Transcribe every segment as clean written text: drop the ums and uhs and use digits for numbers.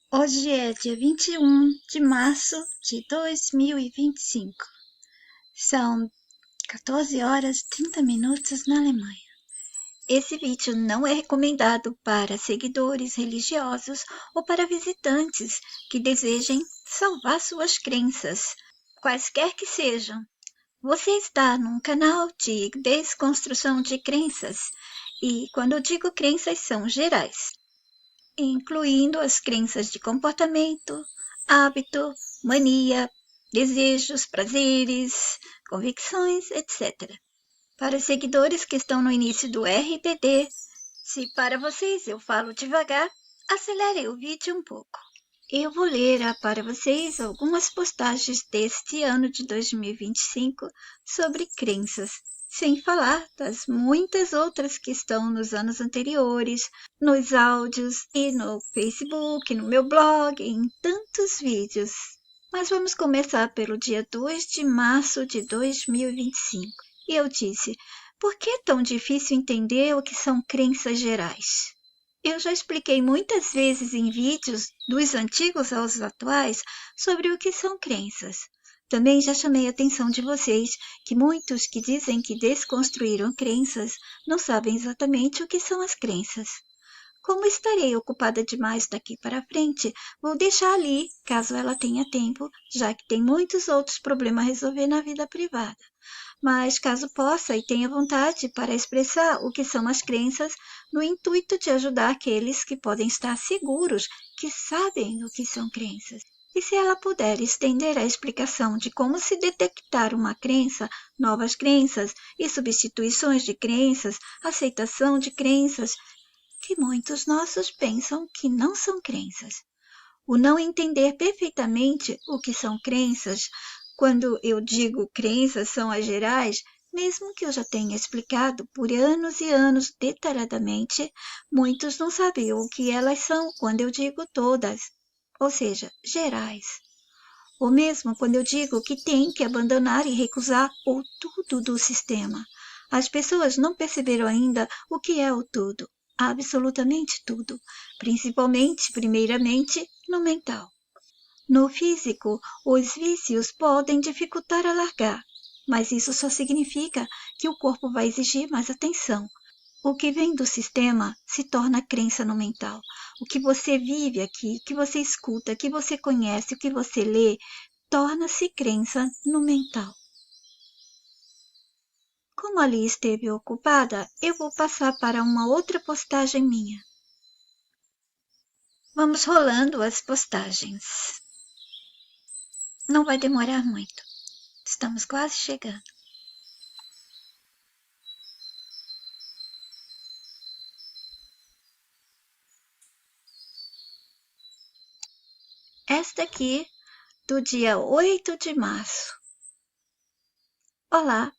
Hoje é dia 21 de março de 2025. São 14 horas e 30 minutos na Alemanha. Esse vídeo não é recomendado para seguidores religiosos ou para visitantes que desejem salvar suas crenças, quaisquer que sejam. Você está num canal de desconstrução de crenças e, quando eu digo crenças, são gerais, incluindo as crenças de comportamento, hábito, mania, desejos, prazeres, convicções, etc. Para os seguidores que estão no início do RPD, se para vocês eu falo devagar, acelere o vídeo um pouco. Eu vou ler para vocês algumas postagens deste ano de 2025 sobre crenças, sem falar das muitas outras que estão nos anos anteriores, nos áudios e no Facebook, no meu blog, em tantos vídeos. Mas vamos começar pelo dia 2 de março de 2025. E eu disse, por que é tão difícil entender o que são crenças gerais? Eu já expliquei muitas vezes em vídeos, dos antigos aos atuais, sobre o que são crenças. Também já chamei a atenção de vocês que muitos que dizem que desconstruíram crenças não sabem exatamente o que são as crenças. Como estarei ocupada demais daqui para frente, vou deixar ali, caso ela tenha tempo, já que tem muitos outros problemas a resolver na vida privada. Mas caso possa e tenha vontade para expressar o que são as crenças, no intuito de ajudar aqueles que podem estar seguros que sabem o que são crenças. E se ela puder estender a explicação de como se detectar uma crença, novas crenças e substituições de crenças, aceitação de crenças, que muitos nossos pensam que não são crenças. O não entender perfeitamente o que são crenças, quando eu digo crenças são as gerais, mesmo que eu já tenha explicado por anos e anos detalhadamente, muitos não sabiam o que elas são quando eu digo todas, ou seja, gerais. Ou mesmo quando eu digo que tem que abandonar e recusar o tudo do sistema. As pessoas não perceberam ainda o que é o tudo, absolutamente tudo, principalmente, primeiramente, no mental. No físico, os vícios podem dificultar a largar, mas isso só significa que o corpo vai exigir mais atenção. O que vem do sistema se torna crença no mental. O que você vive aqui, o que você escuta, o que você conhece, o que você lê, torna-se crença no mental. Como ali esteve ocupada, eu vou passar para uma outra postagem minha. Vamos rolando as postagens. Não vai demorar muito. Estamos quase chegando. Esta aqui, do dia 8 de março. Olá,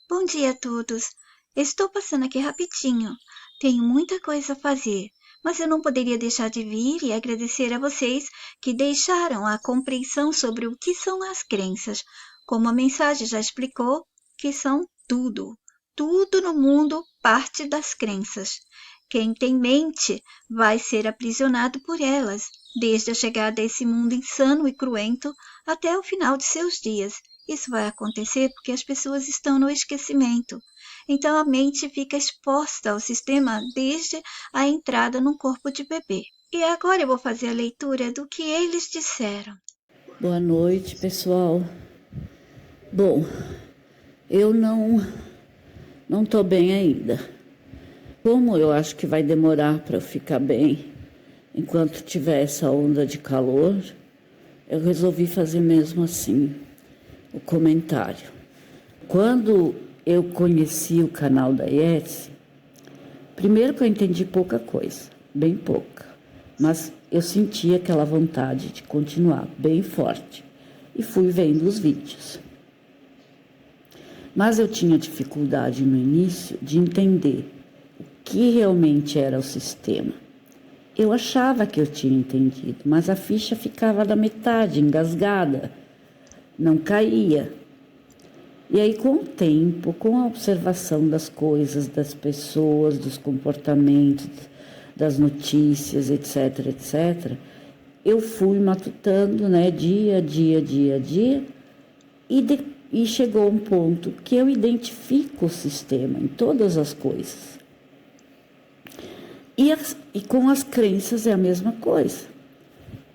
bom dia a todos. Estou passando aqui rapidinho. Tenho muita coisa a fazer, mas eu não poderia deixar de vir e agradecer a vocês que deixaram a compreensão sobre o que são as crenças. Como a mensagem já explicou, que são tudo. Tudo no mundo parte das crenças. Quem tem mente vai ser aprisionado por elas, desde a chegada a esse mundo insano e cruento até o final de seus dias. Isso vai acontecer porque as pessoas estão no esquecimento. Então a mente fica exposta ao sistema desde a entrada no corpo de bebê. E agora eu vou fazer a leitura do que eles disseram. Boa noite, pessoal. Bom, eu não estou bem ainda. Como eu acho que vai demorar para eu ficar bem, enquanto tiver essa onda de calor, eu resolvi fazer mesmo assim o comentário. Quando eu conheci o canal da Yetzi, primeiro que eu entendi pouca coisa, bem pouca, mas eu senti aquela vontade de continuar bem forte e fui vendo os vídeos. Mas eu tinha dificuldade no início de entender o que realmente era o sistema. Eu achava que eu tinha entendido, mas a ficha ficava da metade, engasgada, não caía. E aí, com o tempo, com a observação das coisas, das pessoas, dos comportamentos, das notícias, etc., etc., eu fui matutando, né, dia a dia, e chegou um ponto que eu identifico o sistema em todas as coisas. E com as crenças é a mesma coisa.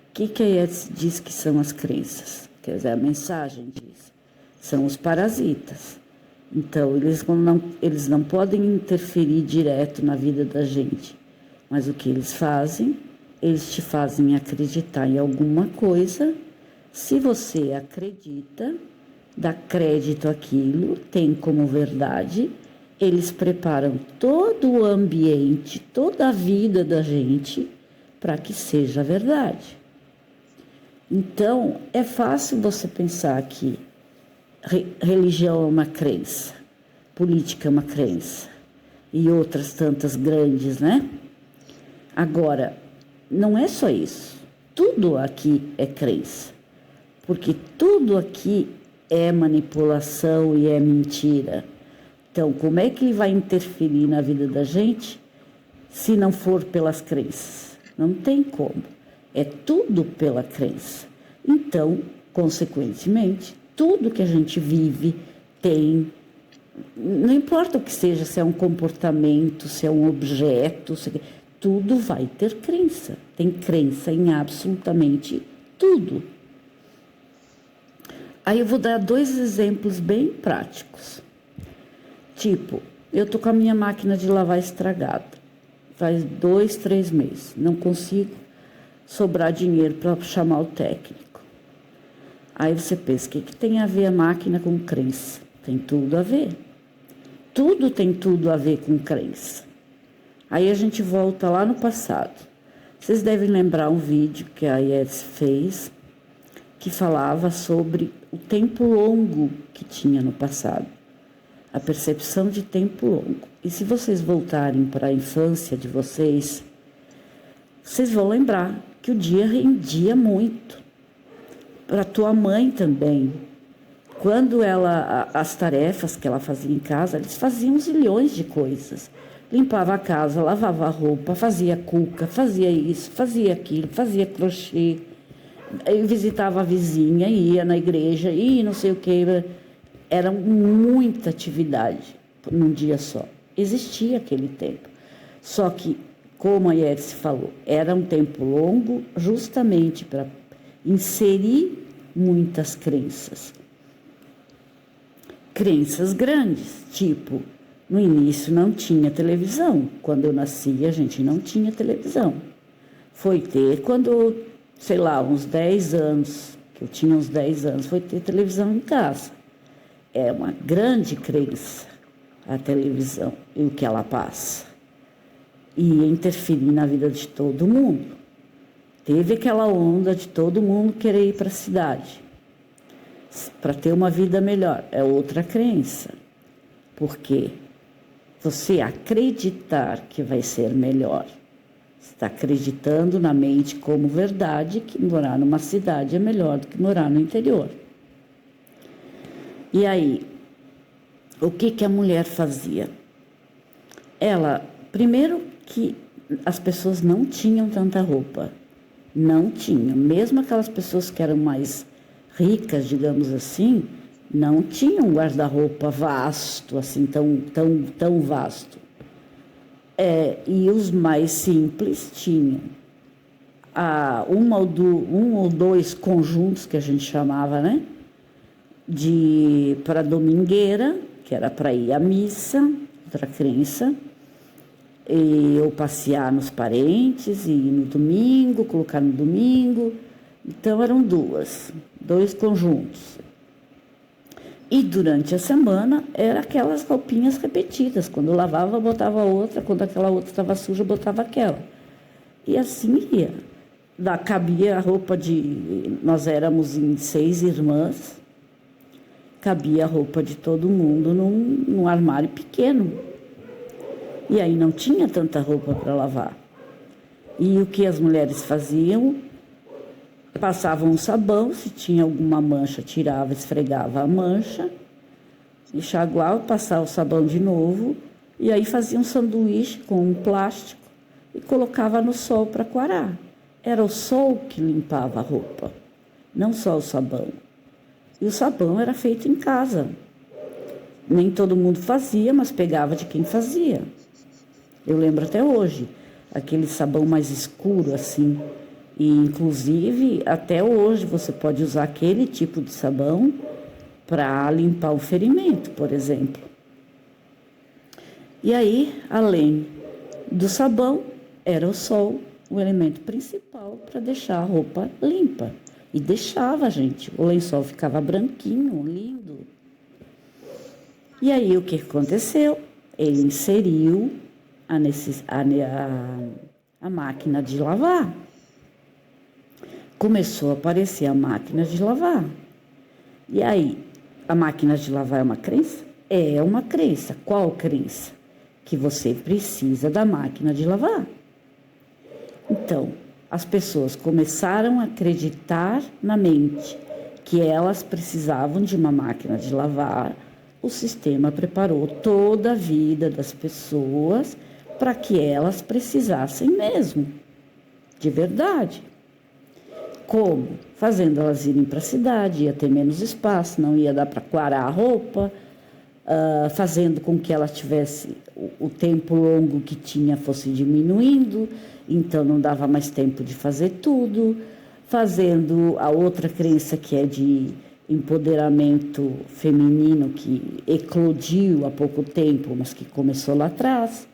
O que a Yeats diz que são as crenças? Quer dizer, a mensagem diz, são os parasitas. Então, eles não podem interferir direto na vida da gente, mas o que eles fazem? Eles te fazem acreditar em alguma coisa. Se você acredita, dá crédito àquilo, tem como verdade, eles preparam todo o ambiente, toda a vida da gente para que seja verdade. Então, é fácil você pensar que religião é uma crença, política é uma crença, e outras tantas grandes, né? Agora, não é só isso. Tudo aqui é crença, porque tudo aqui é manipulação e é mentira. Então, como é que ele vai interferir na vida da gente se não for pelas crenças? Não tem como. É tudo pela crença. Então, consequentemente, tudo que a gente vive tem, não importa o que seja, se é um comportamento, se é um objeto, tudo vai ter crença. Tem crença em absolutamente tudo. Aí eu vou dar 2 exemplos bem práticos. Tipo, eu tô com a minha máquina de lavar estragada. Faz 2, 3 meses. Não consigo sobrar dinheiro para chamar o técnico. Aí você pensa, o que tem a ver a máquina com crença? Tem tudo a ver. Tudo tem tudo a ver com crença. Aí a gente volta lá no passado. Vocês devem lembrar um vídeo que a Yeats fez, que falava sobre o tempo longo que tinha no passado. A percepção de tempo longo. E se vocês voltarem para a infância de vocês, vocês vão lembrar que o dia rendia muito. Para tua mãe também. Quando as tarefas que ela fazia em casa, eles faziam zilhões de coisas. Limpava a casa, lavava a roupa, fazia cuca, fazia isso, fazia aquilo, fazia crochê. Eu visitava a vizinha, ia na igreja, e não sei o que. Era muita atividade num dia só. Existia aquele tempo. Só que, como a Yeats falou, era um tempo longo justamente para inserir muitas crenças. Crenças grandes, tipo, no início não tinha televisão. Quando eu nasci, a gente não tinha televisão. Foi ter quando, sei lá, uns 10 anos, que eu tinha uns 10 anos, foi ter televisão em casa. É uma grande crença a televisão e o que ela passa. E interferir na vida de todo mundo. Teve aquela onda de todo mundo querer ir para a cidade para ter uma vida melhor. É outra crença. Porque você acreditar que vai ser melhor, está acreditando na mente como verdade que morar numa cidade é melhor do que morar no interior. E aí, o que a mulher fazia? Ela, primeiro que as pessoas não tinham tanta roupa. Não tinham. Mesmo aquelas pessoas que eram mais ricas, digamos assim, não tinham um guarda-roupa vasto, assim, tão vasto. E os mais simples tinham um ou dois conjuntos, que a gente chamava, né? Para domingueira, que era para ir à missa, outra crença, ou passear nos parentes, e ir no domingo, colocar no domingo. Então eram dois conjuntos. E durante a semana era aquelas roupinhas repetidas. Quando lavava, botava outra, quando aquela outra estava suja, botava aquela. E assim ia. Cabia a roupa nós éramos em 6 irmãs, cabia a roupa de todo mundo num armário pequeno. E aí não tinha tanta roupa para lavar. E o que as mulheres faziam? Passavam um sabão, se tinha alguma mancha, tirava, esfregava a mancha, enxaguava, passava o sabão de novo, e aí fazia um sanduíche com um plástico e colocava no sol para coarar. Era o sol que limpava a roupa, não só o sabão. E o sabão era feito em casa. Nem todo mundo fazia, mas pegava de quem fazia. Eu lembro até hoje, aquele sabão mais escuro assim. E inclusive até hoje você pode usar aquele tipo de sabão para limpar o ferimento, por exemplo. E aí, além do sabão, era o sol o elemento principal para deixar a roupa limpa. E deixava, gente. O lençol ficava branquinho, lindo. E aí, o que aconteceu? Ele inseriu a máquina de lavar. Começou a aparecer a máquina de lavar. E aí, a máquina de lavar é uma crença? É uma crença. Qual crença? Que você precisa da máquina de lavar. Então, as pessoas começaram a acreditar na mente que elas precisavam de uma máquina de lavar. O sistema preparou toda a vida das pessoas para que elas precisassem mesmo, de verdade. Como? Fazendo elas irem para a cidade, ia ter menos espaço, não ia dar para quarar a roupa, fazendo com que ela tivesse o tempo longo que tinha fosse diminuindo, então não dava mais tempo de fazer tudo, fazendo a outra crença que é de empoderamento feminino que eclodiu há pouco tempo, mas que começou lá atrás,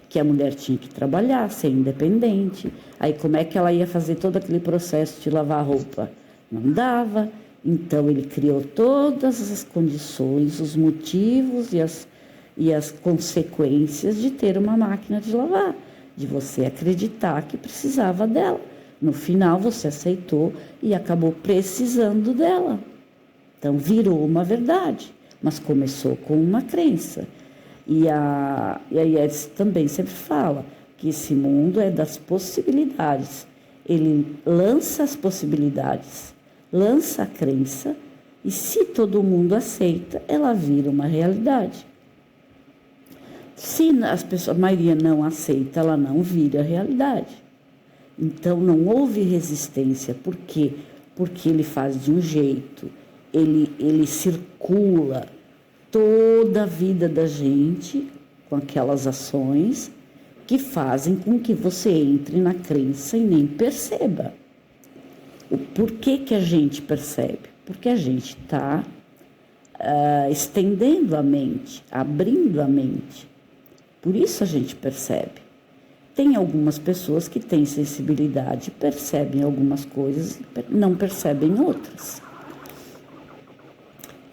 que a mulher tinha que trabalhar, ser independente. Aí como é que ela ia fazer todo aquele processo de lavar a roupa? Não dava. Então ele criou todas as condições, os motivos e as consequências de ter uma máquina de lavar, de você acreditar que precisava dela. No final você aceitou e acabou precisando dela. Então virou uma verdade, mas começou com uma crença. E a Yeats também sempre fala que esse mundo é das possibilidades. Ele lança as possibilidades, lança a crença, e se todo mundo aceita, ela vira uma realidade. Se a maioria não aceita, ela não vira realidade. Então não houve resistência. Por quê? Porque ele faz de um jeito, ele circula toda a vida da gente com aquelas ações que fazem com que você entre na crença e nem perceba. Por que a gente percebe? Porque a gente está estendendo a mente, abrindo a mente. Por isso a gente percebe. Tem algumas pessoas que têm sensibilidade, percebem algumas coisas, não percebem outras.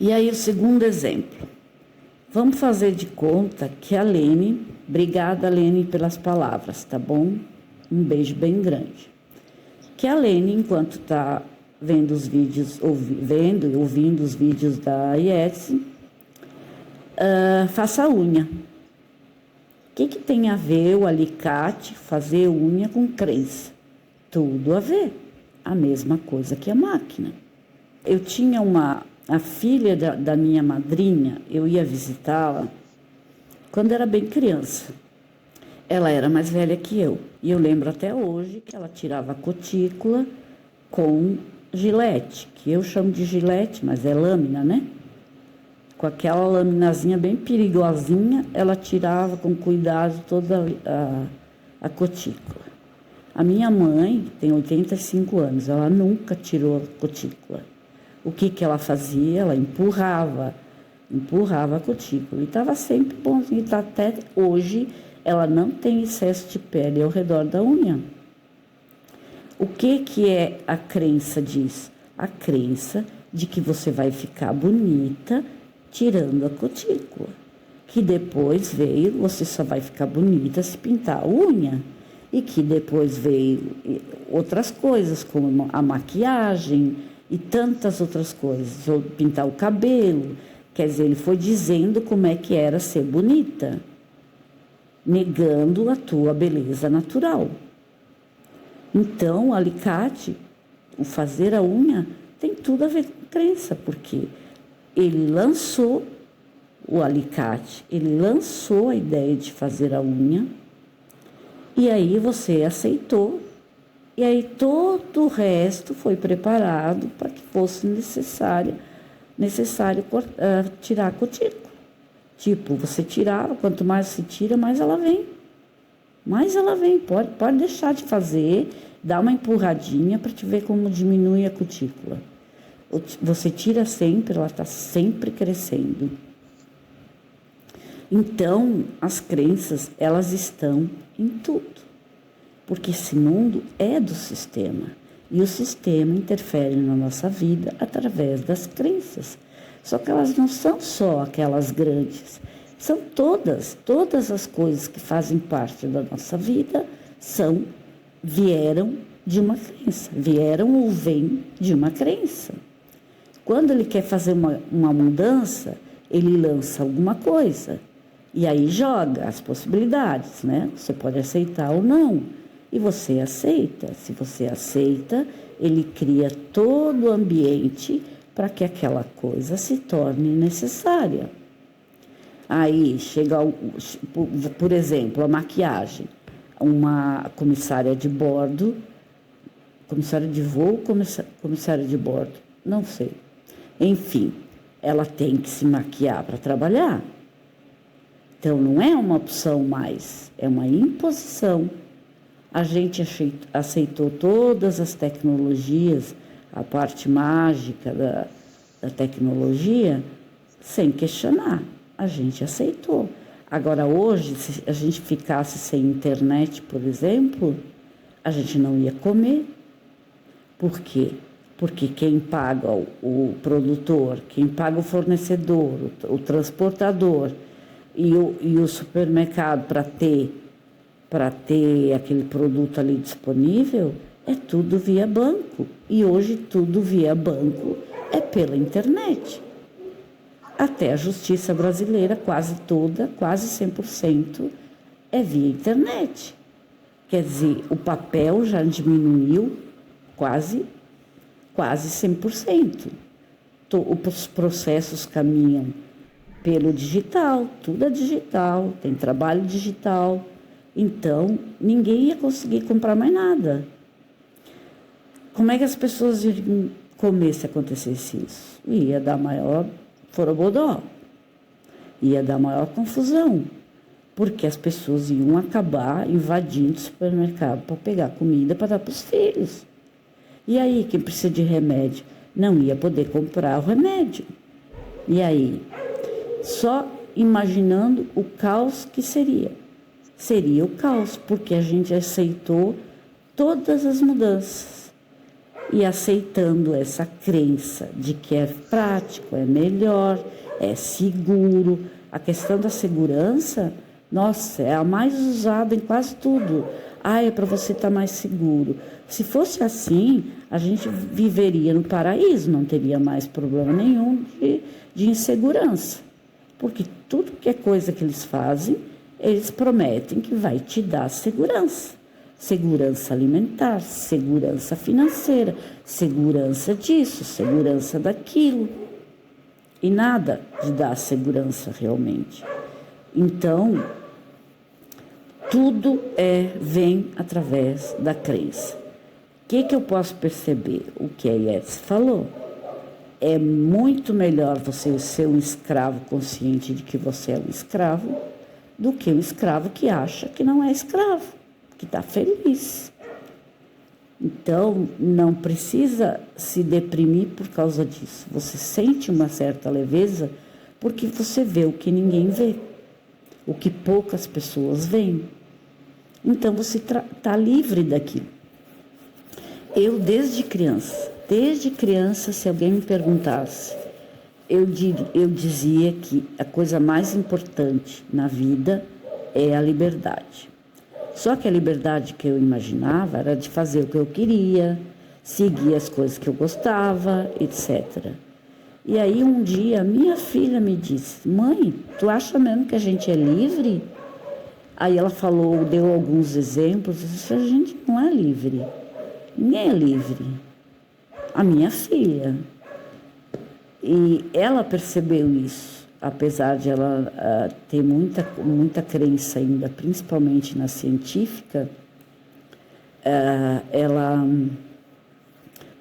E aí o segundo exemplo. Vamos fazer de conta que a Lene, obrigada Lene pelas palavras, tá bom? Um beijo bem grande. Que a Lene, enquanto está vendo os vídeos, vendo e ouvindo os vídeos da Yeats, faça a unha. O que tem a ver o alicate, fazer unha com crença? Tudo a ver. A mesma coisa que a máquina. Eu tinha a filha da minha madrinha, eu ia visitá-la quando era bem criança. Ela era mais velha que eu. E eu lembro até hoje que ela tirava a cutícula com gilete, que eu chamo de gilete, mas é lâmina, né? Com aquela laminazinha bem perigosinha, ela tirava com cuidado toda a cutícula. A minha mãe tem 85 anos, ela nunca tirou a cutícula. O que ela fazia? Ela empurrava a cutícula. E estava sempre bonzinho. Até hoje, ela não tem excesso de pele ao redor da unha. O que é a crença disso? A crença de que você vai ficar bonita tirando a cutícula. Que depois veio, você só vai ficar bonita se pintar a unha. E que depois veio outras coisas, como a maquiagem e tantas outras coisas, ou pintar o cabelo. Quer dizer, ele foi dizendo como é que era ser bonita, negando a tua beleza natural. Então, o alicate, o fazer a unha, tem tudo a ver com crença, porque ele lançou o alicate, ele lançou a ideia de fazer a unha, e aí você aceitou E aí todo o resto foi preparado para que fosse necessário tirar a cutícula. Tipo, você tirava, quanto mais se tira, mais ela vem. Mais ela vem, pode deixar de fazer, dá uma empurradinha para te ver como diminui a cutícula. Você tira sempre, ela está sempre crescendo. Então, as crenças, elas estão em tudo. Porque esse mundo é do sistema. E o sistema interfere na nossa vida através das crenças. Só que elas não são só aquelas grandes. São todas as coisas que fazem parte da nossa vida vieram de uma crença. Vieram ou vêm de uma crença. Quando ele quer fazer uma mudança, ele lança alguma coisa. E aí joga as possibilidades, né? Você pode aceitar ou não. E você aceita. Se você aceita, ele cria todo o ambiente para que aquela coisa se torne necessária. Aí chega, por exemplo, a maquiagem. Uma comissária de bordo, comissária de voo, comissária de bordo, não sei. Enfim, ela tem que se maquiar para trabalhar. Então, não é uma opção mais, é uma imposição. A gente aceitou todas as tecnologias, a parte mágica da tecnologia, sem questionar. A gente aceitou. Agora, hoje, se a gente ficasse sem internet, por exemplo, a gente não ia comer. Por quê? Porque quem paga o produtor, quem paga o fornecedor, o transportador e o supermercado para ter aquele produto ali disponível, é tudo via banco. E hoje tudo via banco é pela internet. Até a justiça brasileira, quase toda, quase 100%, é via internet. Quer dizer, o papel já diminuiu quase 100%. Os processos caminham pelo digital, tudo é digital, tem trabalho digital. Então, ninguém ia conseguir comprar mais nada. Como é que as pessoas iriam comer se acontecesse isso? Ia dar maior forobodó, ia dar maior confusão, porque as pessoas iam acabar invadindo o supermercado para pegar comida para dar para os filhos. E aí, quem precisa de remédio não ia poder comprar o remédio. E aí, só imaginando o caos que seria. Seria o caos, porque a gente aceitou todas as mudanças. E aceitando essa crença de que é prático, é melhor, é seguro. A questão da segurança, nossa, é a mais usada em quase tudo. É para você estar mais seguro. Se fosse assim, a gente viveria no paraíso, não teria mais problema nenhum de insegurança. Porque tudo que é coisa que eles fazem, eles prometem que vai te dar segurança. Segurança alimentar, segurança financeira, segurança disso, segurança daquilo. E nada de dar segurança realmente. Então, tudo vem através da crença. O que eu posso perceber? O que a Yetzi falou. É muito melhor você ser um escravo consciente de que você é um escravo do que um escravo que acha que não é escravo, que está feliz. Então, não precisa se deprimir por causa disso. Você sente uma certa leveza porque você vê o que ninguém vê, o que poucas pessoas veem. Então, você está livre daquilo. Eu, desde criança, se alguém me perguntasse, eu dizia que a coisa mais importante na vida é a liberdade. Só que a liberdade que eu imaginava era de fazer o que eu queria, seguir as coisas que eu gostava, etc. E aí um dia minha filha me disse: mãe, tu acha mesmo que a gente é livre? Aí ela falou, deu alguns exemplos, eu disse: a gente não é livre, ninguém é livre. A minha filha. E ela percebeu isso, apesar de ela ter muita crença ainda, principalmente na científica, ela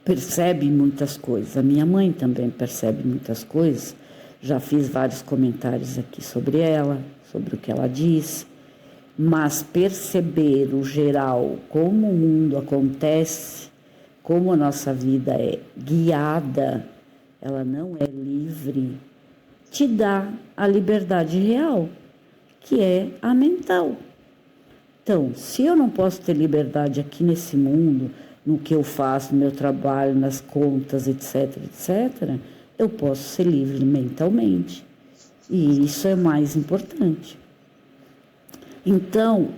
percebe muitas coisas. A minha mãe também percebe muitas coisas. Já fiz vários comentários aqui sobre ela, sobre o que ela disse. Mas perceber o geral, como o mundo acontece, como a nossa vida é guiada, ela não é livre, te dá a liberdade real, que é a mental. Então, se eu não posso ter liberdade aqui nesse mundo, no que eu faço, no meu trabalho, nas contas, etc., etc., eu posso ser livre mentalmente. E isso é mais importante. Então,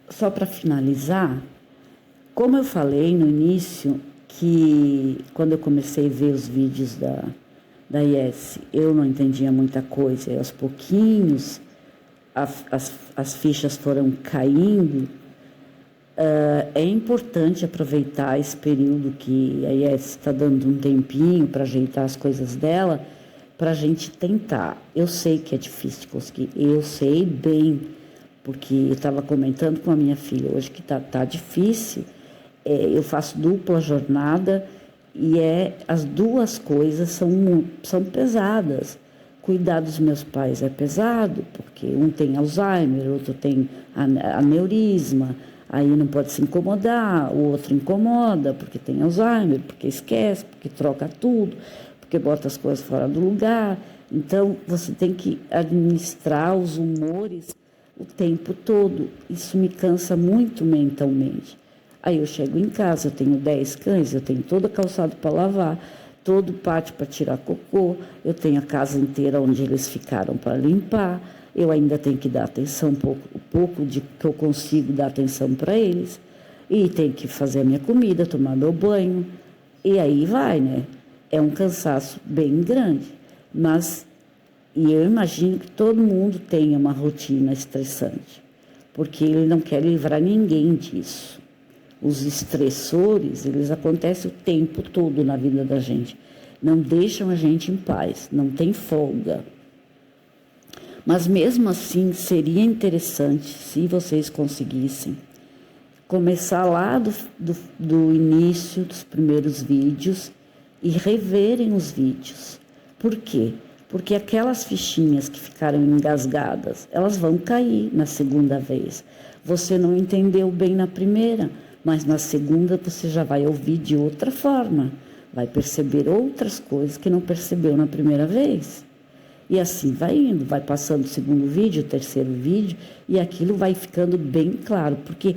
só para finalizar, como eu falei no início, que quando eu comecei a ver os vídeos da IES, eu não entendia muita coisa, e aos pouquinhos as fichas foram caindo. É importante aproveitar esse período que a IES está dando um tempinho para ajeitar as coisas dela, para a gente tentar. Eu sei que é difícil de conseguir, eu sei bem, porque eu estava comentando com a minha filha hoje que tá difícil. Eu faço dupla jornada e as duas coisas são pesadas. Cuidar dos meus pais é pesado, porque um tem Alzheimer, outro tem aneurisma, aí não pode se incomodar, o outro incomoda porque tem Alzheimer, porque esquece, porque troca tudo, porque bota as coisas fora do lugar. Então, você tem que administrar os humores o tempo todo. Isso me cansa muito mentalmente. Aí eu chego em casa, eu tenho 10 cães, eu tenho toda a calçada para lavar, todo o pátio para tirar cocô, eu tenho a casa inteira onde eles ficaram para limpar, eu ainda tenho que dar atenção, o pouco de que eu consigo dar atenção para eles, e tenho que fazer a minha comida, tomar meu banho, e aí vai, né? É um cansaço bem grande, e eu imagino que todo mundo tenha uma rotina estressante, porque ele não quer livrar ninguém disso. Os estressores, eles acontecem o tempo todo na vida da gente. Não deixam a gente em paz, não tem folga. Mas mesmo assim, seria interessante se vocês conseguissem começar lá do início dos primeiros vídeos e reverem os vídeos. Por quê? Porque aquelas fichinhas que ficaram engasgadas, elas vão cair na segunda vez. Você não entendeu bem na primeira, mas na segunda você já vai ouvir de outra forma, vai perceber outras coisas que não percebeu na primeira vez. E assim vai indo, vai passando o segundo vídeo, o terceiro vídeo, e aquilo vai ficando bem claro, porque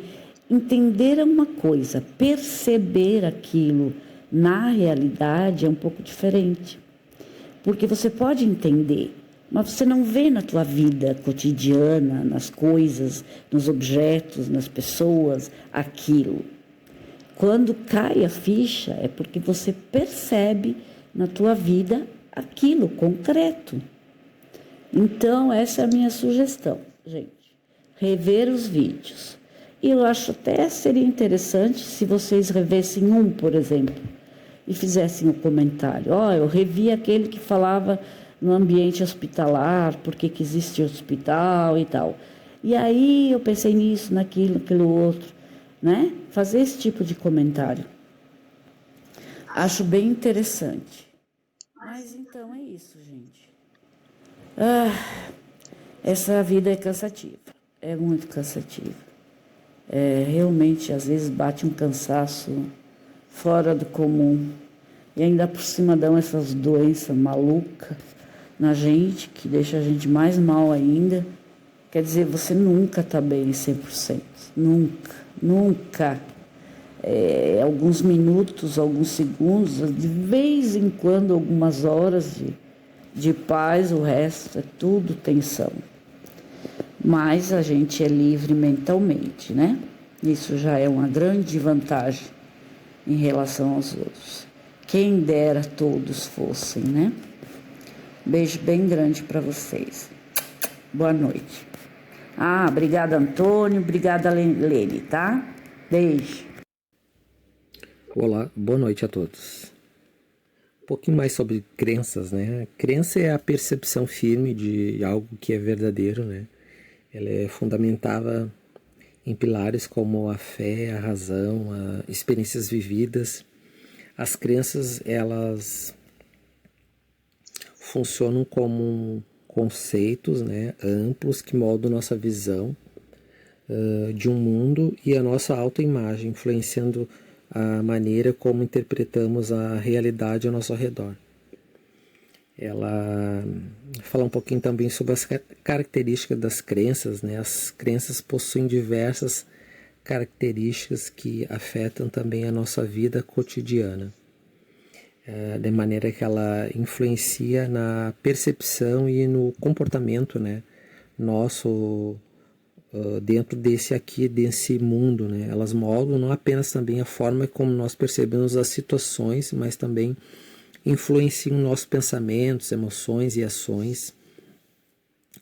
entender é uma coisa, perceber aquilo na realidade é um pouco diferente. Porque você pode entender, mas você não vê na tua vida cotidiana, nas coisas, nos objetos, nas pessoas, aquilo. Quando cai a ficha, é porque você percebe na tua vida aquilo concreto. Então, essa é a minha sugestão, gente. Rever os vídeos. E eu acho até seria interessante se vocês revessem um, por exemplo, e fizessem um comentário. Eu revi aquele que falava no ambiente hospitalar, porque que existe hospital e tal. E aí eu pensei nisso, naquilo, naquilo outro, né? Fazer esse tipo de comentário. Acho bem interessante. Mas então é isso, gente. Essa vida é cansativa, é muito cansativa. Realmente, às vezes, bate um cansaço fora do comum. E ainda por cima dão essas doenças malucas na gente, que deixa a gente mais mal ainda. Quer dizer, você nunca está bem 100%. Nunca, nunca. Alguns minutos, alguns segundos, de vez em quando, algumas horas de paz, o resto é tudo tensão. Mas a gente é livre mentalmente, né? Isso já é uma grande vantagem em relação aos outros. Quem dera todos fossem, né? Beijo bem grande para vocês. Boa noite. Obrigada, Antônio. Obrigada, Lene, tá? Beijo. Olá, boa noite a todos. Um pouquinho mais sobre crenças, né? Crença é a percepção firme de algo que é verdadeiro, né? Ela é fundamentada em pilares como a fé, a razão, experiências vividas. As crenças, elas funcionam como conceitos, né, amplos que moldam nossa visão de um mundo e a nossa autoimagem, influenciando a maneira como interpretamos a realidade ao nosso redor. Ela fala um pouquinho também sobre as características das crenças, né? As crenças possuem diversas características que afetam também a nossa vida cotidiana, de maneira que ela influencia na percepção e no comportamento, né, nosso dentro desse mundo, né? Elas moldam não apenas também a forma como nós percebemos as situações, mas também influenciam nossos pensamentos, emoções e ações.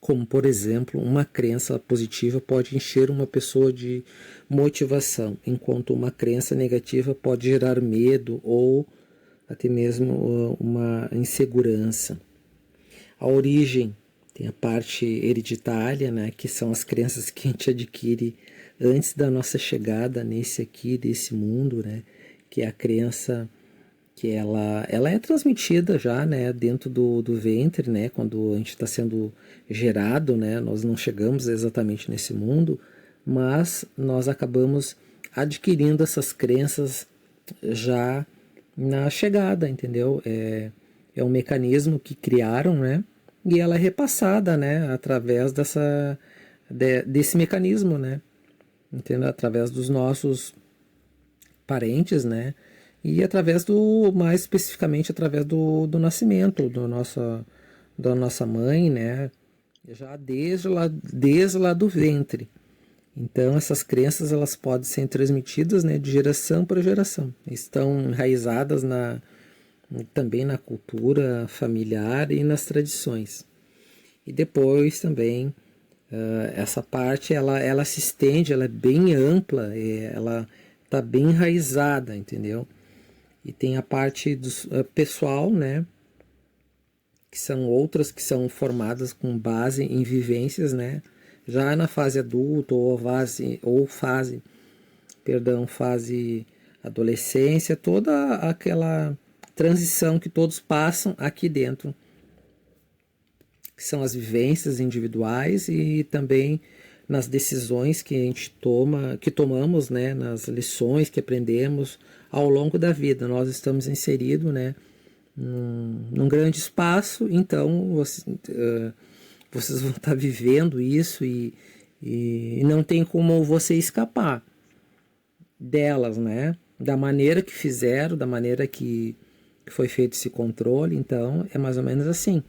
Como, por exemplo, uma crença positiva pode encher uma pessoa de motivação, enquanto uma crença negativa pode gerar medo ou até mesmo uma insegurança. A origem tem a parte hereditária, né, que são as crenças que a gente adquire antes da nossa chegada desse mundo, né, que é a crença que ela é transmitida já, né, dentro do ventre, né, quando a gente está sendo gerado, né, nós não chegamos exatamente nesse mundo, mas nós acabamos adquirindo essas crenças já na chegada, entendeu? É um mecanismo que criaram, né, e ela é repassada, né, através desse mecanismo, né, entendeu? Através dos nossos parentes, né, e mais especificamente, através do nascimento da nossa mãe, né, já desde lá do ventre. Então, essas crenças, elas podem ser transmitidas, né, de geração para geração. Estão enraizadas também na cultura familiar e nas tradições. E depois também, essa parte, ela se estende, ela é bem ampla, ela está bem enraizada, entendeu? E tem a parte pessoal, né, que são outras que são formadas com base em vivências, né, já na fase adulta fase adolescência, toda aquela transição que todos passam aqui dentro, que são as vivências individuais e também nas decisões que a gente tomamos, né, nas lições que aprendemos ao longo da vida. Nós estamos inseridos, né, num grande espaço, então vocês vão estar vivendo isso e não tem como você escapar delas, né, da maneira que fizeram, da maneira que foi feito esse controle. Então é mais ou menos assim.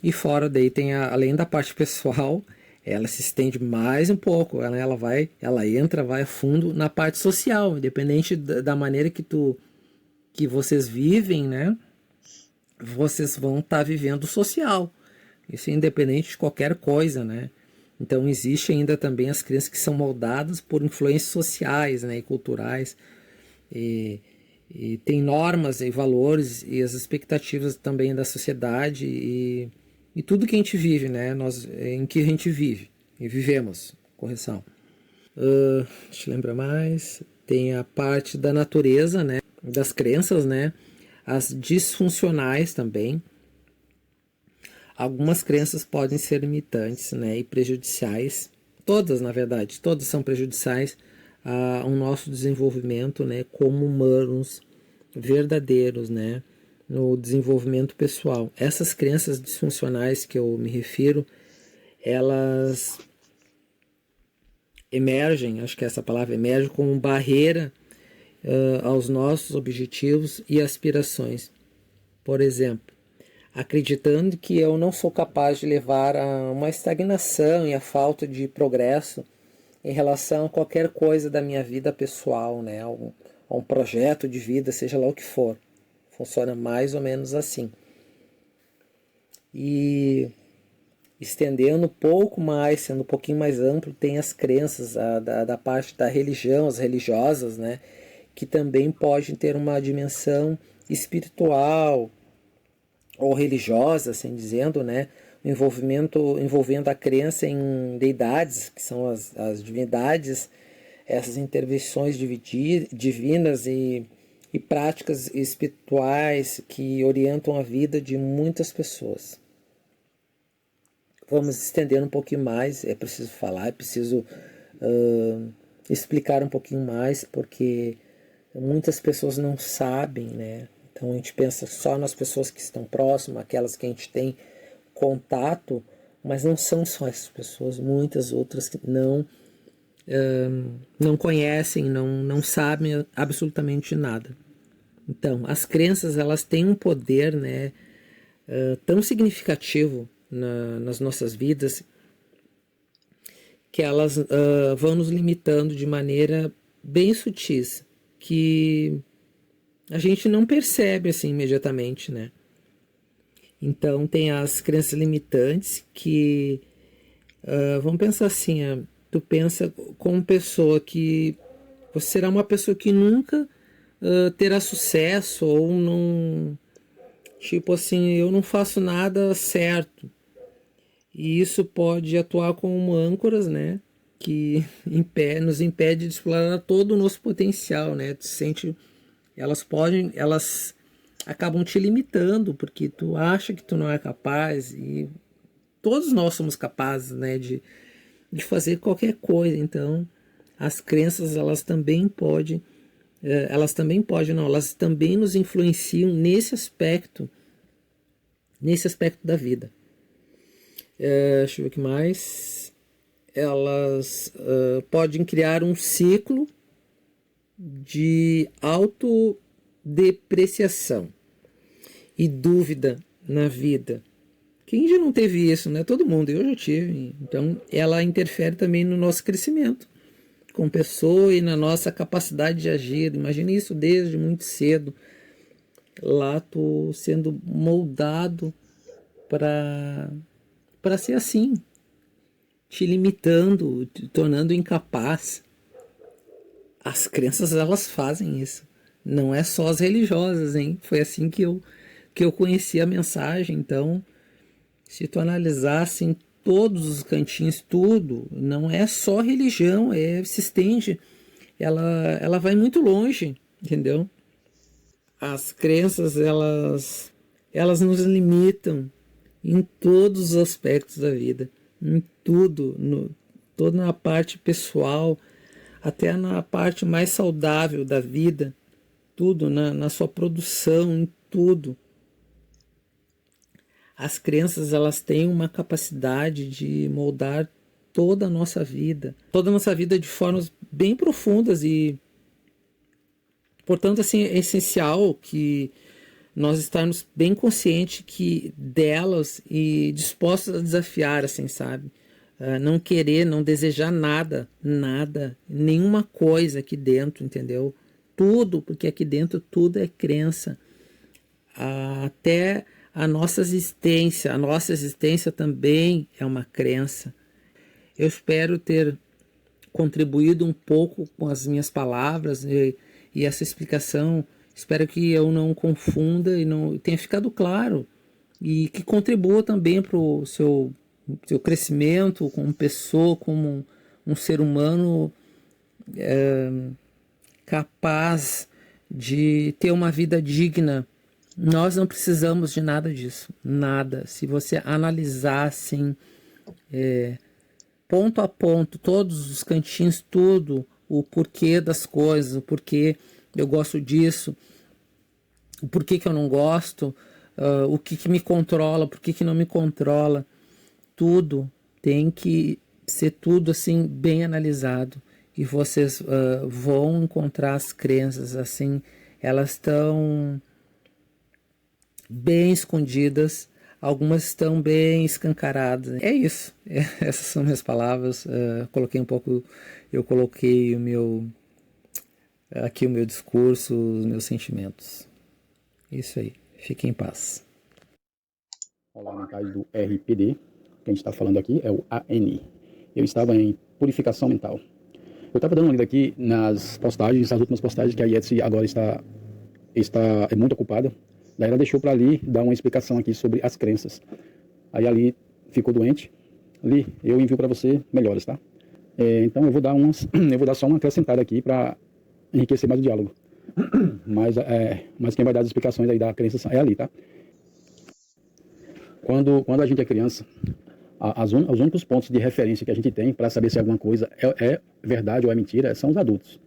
E fora daí tem além da parte pessoal, ela se estende mais um pouco, ela entra, vai a fundo na parte social, independente da maneira que vocês vivem, né? Vocês vão estar vivendo social. Isso é independente de qualquer coisa, né? Então existe ainda também as crenças que são moldadas por influências sociais, né, e culturais. E tem normas e valores e as expectativas também da sociedade e tudo que a gente vive, né? Em que a gente vive e vivemos, correção. Deixa eu lembrar mais. Tem a parte da natureza, né? Das crenças, né? As disfuncionais também. Algumas crenças podem ser limitantes, né? E prejudiciais. Todas, na verdade, todas são prejudiciais ao nosso desenvolvimento, né? Como humanos verdadeiros, né? No desenvolvimento pessoal. Essas crenças disfuncionais que eu me refiro, elas emergem, acho que essa palavra emerge, como barreira aos nossos objetivos e aspirações. Por exemplo, acreditando que eu não sou capaz de levar a uma estagnação e a falta de progresso em relação a qualquer coisa da minha vida pessoal, né? A um projeto de vida, seja lá o que for. Funciona mais ou menos assim. E estendendo um pouco mais, sendo um pouquinho mais amplo, tem as crenças da parte da religião, as religiosas, né, que também podem ter uma dimensão espiritual ou religiosa, assim dizendo, né, envolvendo a crença em deidades, que são as divindades, essas intervenções divinas e práticas espirituais que orientam a vida de muitas pessoas. Vamos estender um pouquinho mais, é preciso falar, é preciso explicar um pouquinho mais, porque muitas pessoas não sabem, né? Então a gente pensa só nas pessoas que estão próximas, aquelas que a gente tem contato, mas não são só essas pessoas, muitas outras que não conhecem, não sabem absolutamente nada. Então, as crenças, elas têm um poder, né, tão significativo nas nossas vidas, que elas vão nos limitando de maneira bem sutis, que a gente não percebe assim imediatamente, né? Então tem as crenças limitantes que, vamos pensar assim, tu pensa como pessoa que você será uma pessoa que nunca terá sucesso, ou não, tipo assim, eu não faço nada certo. E isso pode atuar como âncoras, né? Que nos impede de explorar todo o nosso potencial, né? Tu sente, elas acabam te limitando, porque tu acha que tu não é capaz, e todos nós somos capazes, né? De fazer qualquer coisa. Então, as crenças, elas também nos influenciam nesse aspecto da vida. Deixa eu ver o que mais. Elas podem criar um ciclo de autodepreciação e dúvida na vida. Quem já não teve isso, né? Todo mundo, eu já tive. Então, ela interfere também no nosso crescimento como pessoa e na nossa capacidade de agir. Imagina isso desde muito cedo. Lá tô sendo moldado para ser assim, te limitando, te tornando incapaz. As crenças, elas fazem isso. Não é só as religiosas, hein? Foi assim que eu conheci a mensagem. Então, se tu analisar assim, todos os cantinhos, tudo, não é só religião, se estende. Ela vai muito longe, entendeu? As crenças, elas nos limitam em todos os aspectos da vida, em tudo, toda na parte pessoal, até na parte mais saudável da vida, tudo, na sua produção, em tudo. As crenças, elas têm uma capacidade de moldar toda a nossa vida de formas bem profundas, e, portanto, assim, é essencial que nós estarmos bem conscientes delas e dispostos a desafiar, assim, sabe? Não querer, não desejar nada, nenhuma coisa aqui dentro, entendeu? Tudo, porque aqui dentro tudo é crença. Até a nossa existência também é uma crença. Eu espero ter contribuído um pouco com as minhas palavras e essa explicação. Espero que eu não confunda e não tenha ficado claro, e que contribua também para o seu crescimento como pessoa, como um ser humano capaz de ter uma vida digna. Nós não precisamos de nada disso, nada. Se você analisar assim, ponto a ponto, todos os cantinhos, tudo, o porquê das coisas, o porquê eu gosto disso, o porquê que eu não gosto, o que me controla, por que não me controla, tudo tem que ser tudo assim bem analisado, e vocês vão encontrar as crenças assim, elas estão bem escondidas, algumas estão bem escancaradas. É isso, essas são minhas palavras. Eu coloquei o meu discurso, os meus sentimentos. Isso aí, fiquem em paz. Olá, mentais do RPD. Que a gente está falando aqui é o AN. Eu estava em purificação mental. Eu estava dando uma lida aqui nas postagens, as últimas postagens, que a Yetsi agora está muito ocupada. Daí ela deixou para ali dar uma explicação aqui sobre as crenças. Aí ali ficou doente, ali eu envio para você melhoras, tá? Então eu vou dar só uma acrescentada aqui para enriquecer mais o diálogo. Mas quem vai dar as explicações aí da crença é ali, tá? Quando a gente é criança, os únicos pontos de referência que a gente tem para saber se alguma coisa é verdade ou é mentira são os adultos.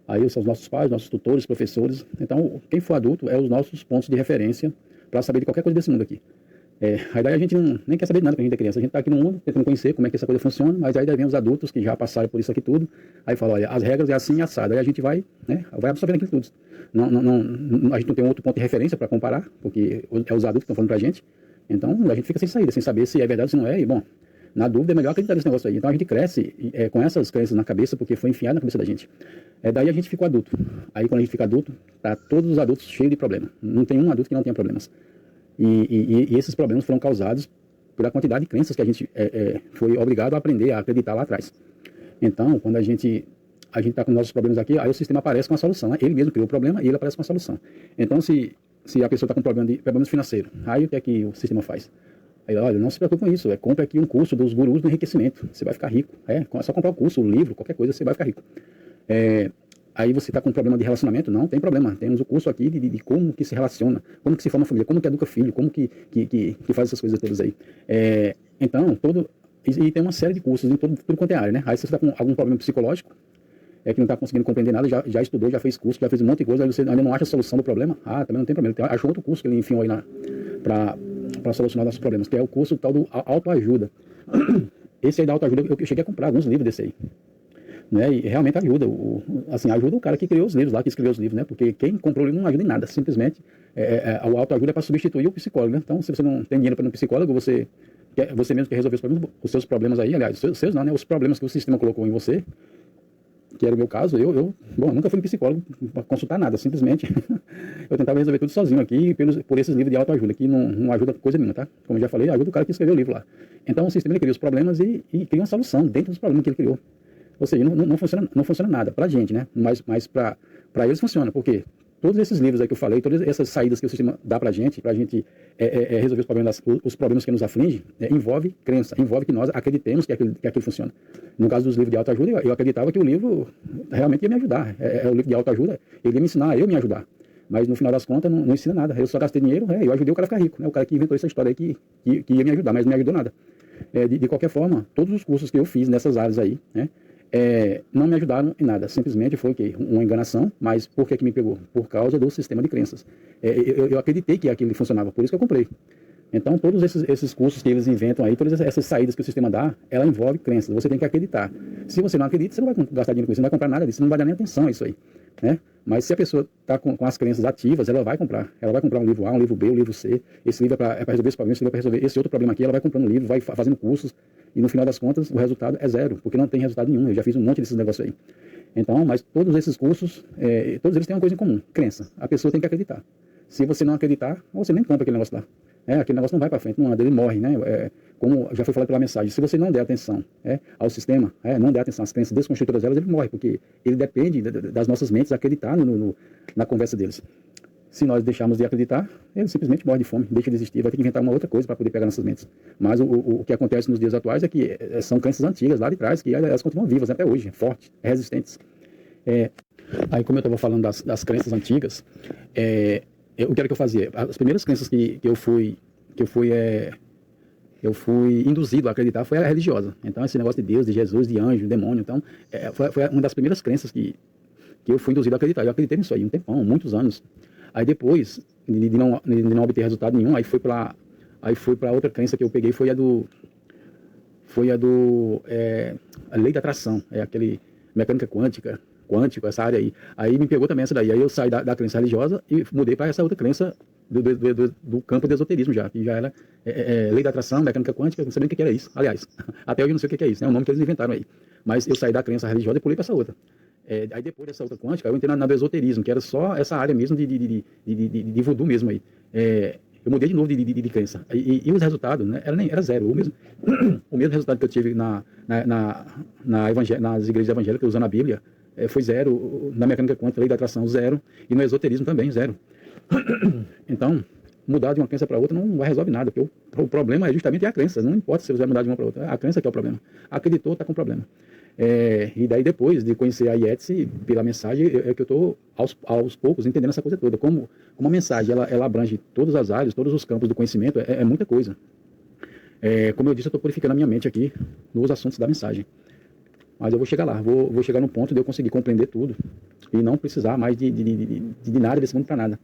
Aí são os nossos pais, nossos tutores, professores. Então, quem for adulto é os nossos pontos de referência para saber de qualquer coisa desse mundo aqui. Aí daí a gente nem quer saber de nada quando a gente é criança. A gente está aqui no mundo tentando conhecer como é que essa coisa funciona, mas aí daí vem os adultos que já passaram por isso aqui tudo. Aí fala, olha, as regras é assim e assado. Aí a gente vai absorvendo aquilo tudo. A gente não tem outro ponto de referência para comparar, porque é os adultos que estão falando para a gente. Então a gente fica sem saída, sem saber se é verdade ou se não é. E bom, na dúvida é melhor acreditar nesse negócio aí. Então a gente cresce com essas crenças na cabeça, porque foi enfiado na cabeça da gente. Daí a gente ficou adulto. Aí quando a gente fica adulto, tá todos os adultos cheios de problema. Não tem um adulto que não tenha problemas. E esses problemas foram causados pela quantidade de crenças que a gente foi obrigado a aprender a acreditar lá atrás. Então, quando a gente está com nossos problemas aqui, aí o sistema aparece com a solução. Né? Ele mesmo criou o problema e ele aparece com a solução. Então, se a pessoa está com problemas financeiros, aí o que é que o sistema faz? Aí, olha, não se preocupe com isso, compre aqui um curso dos gurus do enriquecimento, você vai ficar rico. É só comprar o curso, o livro, qualquer coisa, você vai ficar rico. Aí você está com um problema de relacionamento? Não, tem problema. Temos o curso aqui de como que se relaciona, como que se forma família, como que educa filho, como que faz essas coisas todas aí. Então, e tem uma série de cursos em tudo quanto é área, né? Aí você está com algum problema psicológico, que não está conseguindo compreender nada, já estudou, já fez curso, já fez um monte de coisa, aí você ainda não acha a solução do problema, também não tem problema. Achou outro curso que ele enfiou aí para solucionar nossos problemas, que é o curso tal do autoajuda. Esse aí da autoajuda, eu cheguei a comprar alguns livros desse aí. Né, e realmente ajuda, ajuda o cara que criou os livros lá, que escreveu os livros, né, porque quem comprou o livro não ajuda em nada, simplesmente o autoajuda é para substituir o psicólogo, né, então se você não tem dinheiro para ir no psicólogo, você mesmo quer resolver os seus problemas aí, aliás, os seus não, né, os problemas que o sistema colocou em você, que era o meu caso, eu nunca fui no psicólogo para consultar nada, simplesmente eu tentava resolver tudo sozinho aqui, por esses livros de autoajuda, que não ajuda coisa nenhuma, tá, como eu já falei, ajuda o cara que escreveu o livro lá. Então o sistema ele cria os problemas e cria uma solução dentro dos problemas que ele criou. Ou seja, não funciona nada pra gente, né? Mas pra eles funciona, porque todos esses livros aí que eu falei, todas essas saídas que o sistema dá pra gente resolver os problemas que nos afligem, envolve crença, envolve que nós acreditemos que aquilo funciona. No caso dos livros de autoajuda, eu acreditava que o livro realmente ia me ajudar. O livro de autoajuda, ele ia me ensinar a eu me ajudar. Mas no final das contas não ensina nada. Eu só gastei dinheiro, eu ajudei o cara a ficar rico, né? O cara que inventou essa história aí que ia me ajudar, mas não me ajudou nada. De qualquer forma, todos os cursos que eu fiz nessas áreas aí, né? Não me ajudaram em nada, simplesmente foi uma enganação, mas por que me pegou? Por causa do sistema de crenças. Eu acreditei que aquilo funcionava, por isso que eu comprei. Então, todos esses cursos que eles inventam aí, todas essas saídas que o sistema dá, ela envolve crenças, você tem que acreditar. Se você não acredita, você não vai gastar dinheiro com isso, você não vai comprar nada disso, você não vai dar nem atenção a isso aí. Né? Mas se a pessoa está com as crenças ativas, ela vai comprar um livro A, um livro B, um livro C, esse livro é para resolver esse problema, esse livro é para resolver esse outro problema aqui, ela vai comprando livro, vai fazendo cursos, e no final das contas o resultado é zero, porque não tem resultado nenhum. Eu já fiz um monte desses negócios aí. Então, mas todos esses cursos, todos eles têm uma coisa em comum, crença. A pessoa tem que acreditar. Se você não acreditar, você nem compra aquele negócio lá. Aquele negócio não vai para frente, não anda, ele morre, né? Como já foi falado pela mensagem, se você não der atenção ao sistema, não der atenção às crenças, desconstruir todas elas, ele morre, porque ele depende das nossas mentes acreditar na conversa deles. Se nós deixarmos de acreditar, ele simplesmente morre de fome, deixa de existir, vai ter que inventar uma outra coisa para poder pegar nossas mentes. Mas o que acontece nos dias atuais é que são crenças antigas lá de trás, que elas continuam vivas até hoje, fortes, resistentes. Aí, como eu estava falando das crenças antigas, o que era que eu fazia? As primeiras crenças que eu fui induzido a acreditar foi a religiosa. Então, esse negócio de Deus, de Jesus, de anjo, de demônio, então, foi uma das primeiras crenças que eu fui induzido a acreditar. Eu acreditei nisso aí um tempão, muitos anos. Aí depois, de não obter resultado nenhum, aí foi para outra crença que eu peguei, foi a lei da atração, aquele mecânica quântica, essa área aí. Aí me pegou também essa daí. Aí eu saí da crença religiosa e mudei para essa outra crença do campo do esoterismo já, que já era lei da atração, mecânica quântica, não sabia o que era isso. Aliás, até hoje eu não sei o que é isso, é o nome que eles inventaram aí. Mas eu saí da crença religiosa e pulei para essa outra. Aí depois dessa outra quântica, eu entrei na do esoterismo, que era só essa área mesmo de voodoo mesmo aí. Eu mudei de novo de crença. E os resultados, né, era zero. O mesmo resultado que eu tive nas igrejas evangélicas, usando a Bíblia, foi zero. Na mecânica quântica, lei da atração, zero. E no esoterismo também, zero. Então, mudar de uma crença para outra não vai resolver nada, porque o problema é justamente a crença, não importa se você vai mudar de uma para outra, é a crença que é o problema. Acreditou, está com problema. E daí depois de conhecer a IETSE pela mensagem, é que eu estou aos poucos entendendo essa coisa toda, como a mensagem ela abrange todas as áreas, todos os campos do conhecimento, é muita coisa. Como eu disse, eu estou purificando a minha mente aqui nos assuntos da mensagem. Mas eu vou chegar lá, vou chegar no ponto de eu conseguir compreender tudo e não precisar mais de nada desse mundo para nada.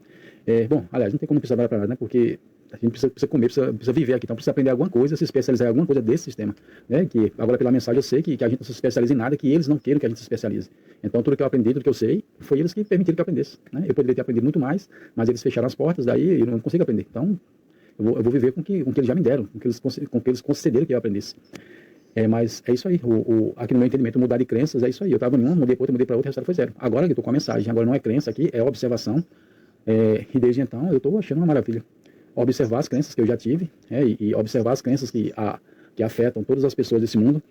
Bom, aliás, não tem como precisar para nada, né? Porque a gente precisa comer, precisa viver aqui, então precisa aprender alguma coisa, se especializar em alguma coisa desse sistema, né? Que agora pela mensagem eu sei que a gente não se especializa em nada, que eles não queiram que a gente se especialize. Então tudo que eu aprendi, tudo que eu sei, foi eles que permitiram que eu aprendesse, né? Eu poderia ter aprendido muito mais, mas eles fecharam as portas, daí eu não consigo aprender. Então eu vou viver com o que eles já me deram, com o que eles concederam que eu aprendesse. Mas é isso aí, aqui no meu entendimento, mudar de crenças é isso aí. Eu estava em uma, mudei para outra, o resultado foi zero. Agora que eu estou com a mensagem, agora não é crença aqui, é observação. E desde então eu estou achando uma maravilha. Observar as crenças que eu já tive, e observar as crenças que afetam todas as pessoas desse mundo,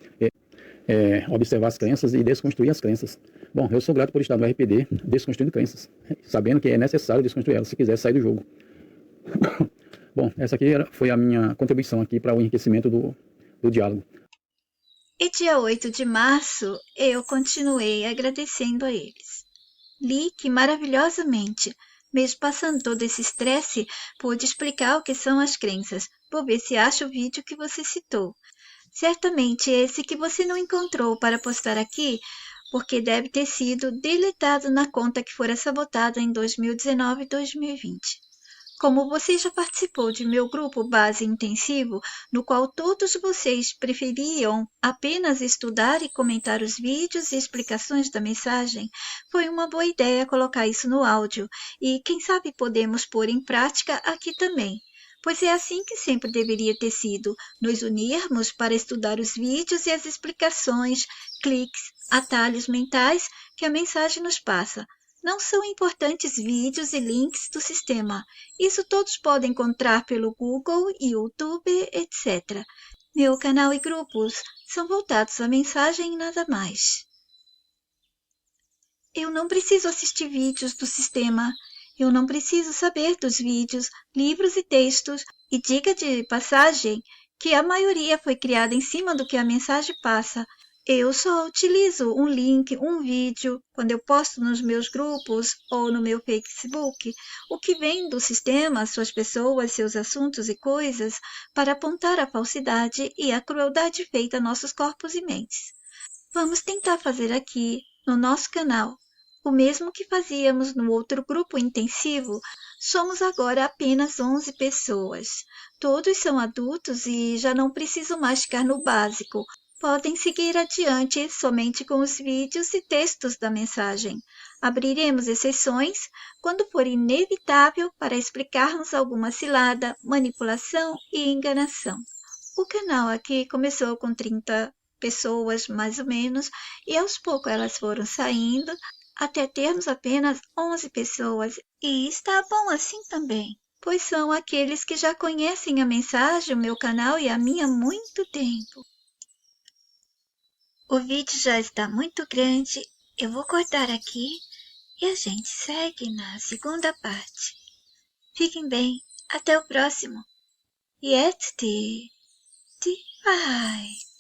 observar as crenças e desconstruir as crenças. Bom, eu sou grato por estar no RPD, desconstruindo crenças, sabendo que é necessário desconstruir elas se quiser sair do jogo. Bom, essa aqui foi a minha contribuição aqui para o enriquecimento do diálogo. E dia 8 de março, eu continuei agradecendo a eles. Li que maravilhosamente, mesmo passando todo esse estresse, pude explicar o que são as crenças. Vou ver se acha o vídeo que você citou. Certamente esse que você não encontrou para postar aqui, porque deve ter sido deletado na conta que fora sabotada em 2019 e 2020. Como você já participou de meu grupo base intensivo, no qual todos vocês preferiam apenas estudar e comentar os vídeos e explicações da mensagem, foi uma boa ideia colocar isso no áudio e quem sabe podemos pôr em prática aqui também. Pois é assim que sempre deveria ter sido, nos unirmos para estudar os vídeos e as explicações, cliques, atalhos mentais que a mensagem nos passa. Não são importantes vídeos e links do sistema. Isso todos podem encontrar pelo Google, YouTube, etc. Meu canal e grupos são voltados à mensagem e nada mais. Eu não preciso assistir vídeos do sistema. Eu não preciso saber dos vídeos, livros e textos. E diga de passagem que a maioria foi criada em cima do que a mensagem passa. Eu só utilizo um link, um vídeo, quando eu posto nos meus grupos ou no meu Facebook, o que vem do sistema, suas pessoas, seus assuntos e coisas, para apontar a falsidade e a crueldade feita a nossos corpos e mentes. Vamos tentar fazer aqui, no nosso canal, o mesmo que fazíamos no outro grupo intensivo. Somos agora apenas 11 pessoas. Todos são adultos e já não precisam mais ficar no básico. Podem seguir adiante somente com os vídeos e textos da mensagem. Abriremos exceções quando for inevitável para explicarmos alguma cilada, manipulação e enganação. O canal aqui começou com 30 pessoas, mais ou menos, e aos poucos elas foram saindo, até termos apenas 11 pessoas. E está bom assim também, pois são aqueles que já conhecem a mensagem, o meu canal e a minha há muito tempo. O vídeo já está muito grande, eu vou cortar aqui e a gente segue na segunda parte. Fiquem bem, até o próximo. Yet, bye.